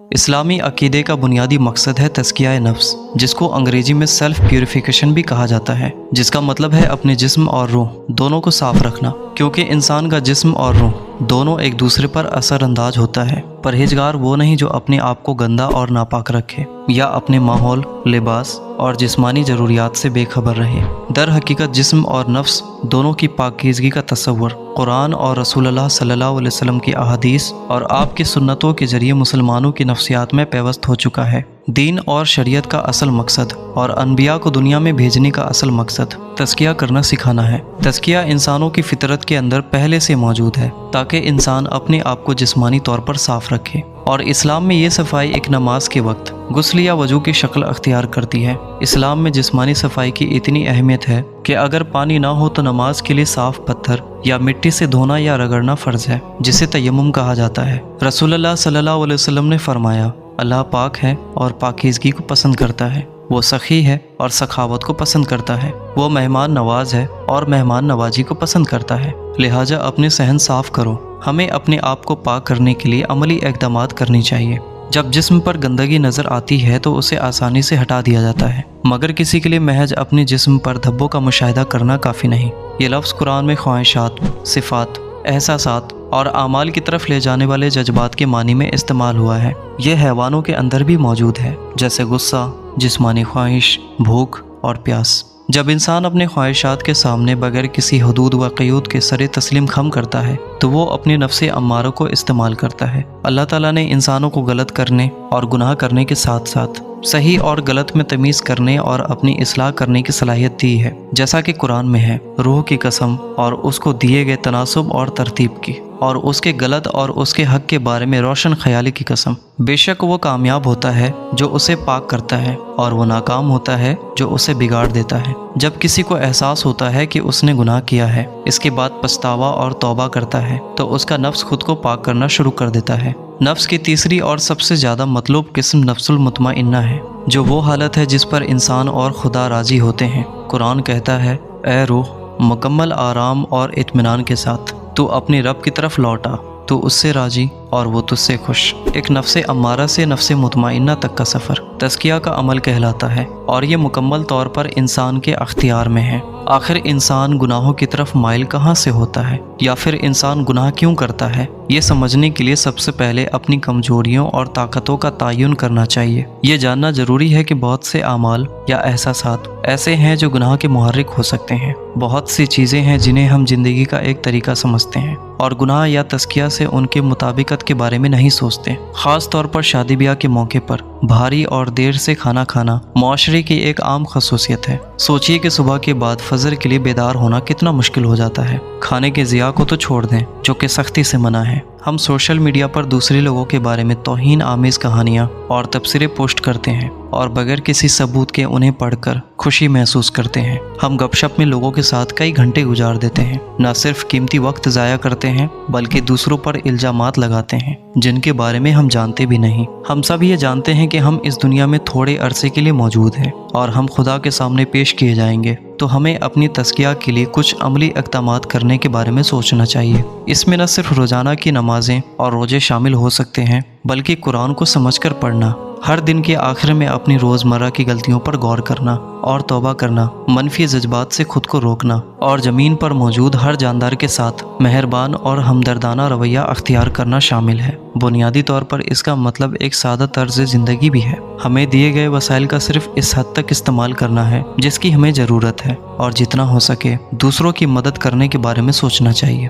اسلامی عقیدے کا بنیادی مقصد ہے تزکیہ نفس، جس کو انگریزی میں سیلف پیوریفیکیشن بھی کہا جاتا ہے، جس کا مطلب ہے اپنے جسم اور روح دونوں کو صاف رکھنا، کیونکہ انسان کا جسم اور روح دونوں ایک دوسرے پر اثر انداز ہوتا ہے۔ پرہیزگار وہ نہیں جو اپنے آپ کو گندا اور ناپاک رکھے یا اپنے ماحول، لباس اور جسمانی ضروریات سے بے خبر رہے۔ در حقیقت جسم اور نفس دونوں کی پاکیزگی کا تصور قرآن اور رسول اللہ صلی اللہ علیہ وسلم کی احادیث اور آپ کی سنتوں کے ذریعے مسلمانوں کی نفسیات میں پیوست ہو چکا ہے۔ دین اور شریعت کا اصل مقصد اور انبیاء کو دنیا میں بھیجنے کا اصل مقصد تزکیہ کرنا سکھانا ہے۔ تزکیہ انسانوں کی فطرت کے اندر پہلے سے موجود ہے تاکہ انسان اپنے آپ کو جسمانی طور پر صاف رکھے، اور اسلام میں یہ صفائی ایک نماز کے وقت غسل یا وضو کی شکل اختیار کرتی ہے۔ اسلام میں جسمانی صفائی کی اتنی اہمیت ہے کہ اگر پانی نہ ہو تو نماز کے لیے صاف پتھر یا مٹی سے دھونا یا رگڑنا فرض ہے، جسے تیمم کہا جاتا ہے۔ رسول اللہ صلی اللہ علیہ وسلم نے فرمایا، اللہ پاک ہے اور پاکیزگی کو پسند کرتا ہے، وہ سخی ہے اور سخاوت کو پسند کرتا ہے، وہ مہمان نواز ہے اور مہمان نوازی کو پسند کرتا ہے، لہٰذا اپنے صحن صاف کرو۔ ہمیں اپنے آپ کو پاک کرنے کے لیے عملی اقدامات کرنی چاہیے۔ جب جسم پر گندگی نظر آتی ہے تو اسے آسانی سے ہٹا دیا جاتا ہے، مگر کسی کے لیے محض اپنے جسم پر دھبوں کا مشاہدہ کرنا کافی نہیں۔ یہ لفظ قرآن میں خواہشات، صفات، احساسات اور اعمال کی طرف لے جانے والے جذبات کے معنی میں استعمال ہوا ہے۔ یہ حیوانوں کے اندر بھی موجود ہے، جیسے غصہ، جسمانی خواہش، بھوک اور پیاس۔ جب انسان اپنے خواہشات کے سامنے بغیر کسی حدود و قیود کے سر تسلیم خم کرتا ہے تو وہ اپنے نفس امارہ کو استعمال کرتا ہے۔ اللہ تعالیٰ نے انسانوں کو غلط کرنے اور گناہ کرنے کے ساتھ ساتھ صحیح اور غلط میں تمیز کرنے اور اپنی اصلاح کرنے کی صلاحیت دی ہے، جیسا کہ قرآن میں ہے، روح کی قسم اور اس کو دیے گئے تناسب اور ترتیب کی، اور اس کے غلط اور اس کے حق کے بارے میں روشن خیالی کی قسم۔ بے شک وہ کامیاب ہوتا ہے جو اسے پاک کرتا ہے، اور وہ ناکام ہوتا ہے جو اسے بگاڑ دیتا ہے۔ جب کسی کو احساس ہوتا ہے کہ اس نے گناہ کیا ہے، اس کے بعد پچھتاوا اور توبہ کرتا ہے تو اس کا نفس خود کو پاک کرنا شروع کر دیتا ہے۔ نفس کی تیسری اور سب سے زیادہ مطلوب قسم نفس المطمئنہ ہے، جو وہ حالت ہے جس پر انسان اور خدا راضی ہوتے ہیں۔ قرآن کہتا ہے، اے روح، مکمل آرام اور اطمینان کے ساتھ تو اپنے رب کی طرف لوٹا، تو اس سے راضی اور وہ تجھ سے خوش۔ ایک نفس امارہ سے نفس مطمئنہ تک کا سفر تزکیہ کا عمل کہلاتا ہے، اور یہ مکمل طور پر انسان کے اختیار میں ہے۔ آخر انسان گناہوں کی طرف مائل کہاں سے ہوتا ہے، یا پھر انسان گناہ کیوں کرتا ہے؟ یہ سمجھنے کے لیے سب سے پہلے اپنی کمزوریوں اور طاقتوں کا تعین کرنا چاہیے۔ یہ جاننا ضروری ہے کہ بہت سے اعمال یا احساسات ایسے ہیں جو گناہ کے محرک ہو سکتے ہیں۔ بہت سی چیزیں ہیں جنہیں ہم زندگی کا ایک طریقہ سمجھتے ہیں اور گناہ یا تزکیہ سے ان کے مطابقت کے بارے میں نہیں سوچتے۔ خاص طور پر شادی بیاہ کے موقع پر بھاری اور دیر سے کھانا کھانا معاشرے کی ایک عام خصوصیت ہے۔ سوچئے کہ صبح کے بعد فجر کے لیے بیدار ہونا کتنا مشکل ہو جاتا ہے۔ کھانے کے ضیاع کو تو چھوڑ دیں، جو کہ سختی سے منع ہے۔ ہم سوشل میڈیا پر دوسرے لوگوں کے بارے میں توہین آمیز کہانیاں اور تبصرے پوسٹ کرتے ہیں اور بغیر کسی ثبوت کے انہیں پڑھ کر خوشی محسوس کرتے ہیں۔ ہم گپ شپ میں لوگوں کے ساتھ کئی گھنٹے گزار دیتے ہیں، نہ صرف قیمتی وقت ضائع کرتے ہیں بلکہ دوسروں پر الزامات لگاتے ہیں جن کے بارے میں ہم جانتے بھی نہیں۔ ہم سب یہ جانتے ہیں کہ ہم اس دنیا میں تھوڑے عرصے کے لیے موجود ہیں اور ہم خدا کے سامنے پیش کیے جائیں گے، تو ہمیں اپنی تزکیہ کے لیے کچھ عملی اقدامات کرنے کے بارے میں سوچنا چاہیے۔ اس میں نہ صرف روزانہ کی نمازیں اور روزے شامل ہو سکتے ہیں، بلکہ قرآن کو سمجھ کر پڑھنا، ہر دن کے آخر میں اپنی روزمرہ کی غلطیوں پر غور کرنا اور توبہ کرنا، منفی جذبات سے خود کو روکنا، اور زمین پر موجود ہر جاندار کے ساتھ مہربان اور ہمدردانہ رویہ اختیار کرنا شامل ہے۔ بنیادی طور پر اس کا مطلب ایک سادہ طرز زندگی بھی ہے۔ ہمیں دیے گئے وسائل کا صرف اس حد تک استعمال کرنا ہے جس کی ہمیں ضرورت ہے، اور جتنا ہو سکے دوسروں کی مدد کرنے کے بارے میں سوچنا چاہیے۔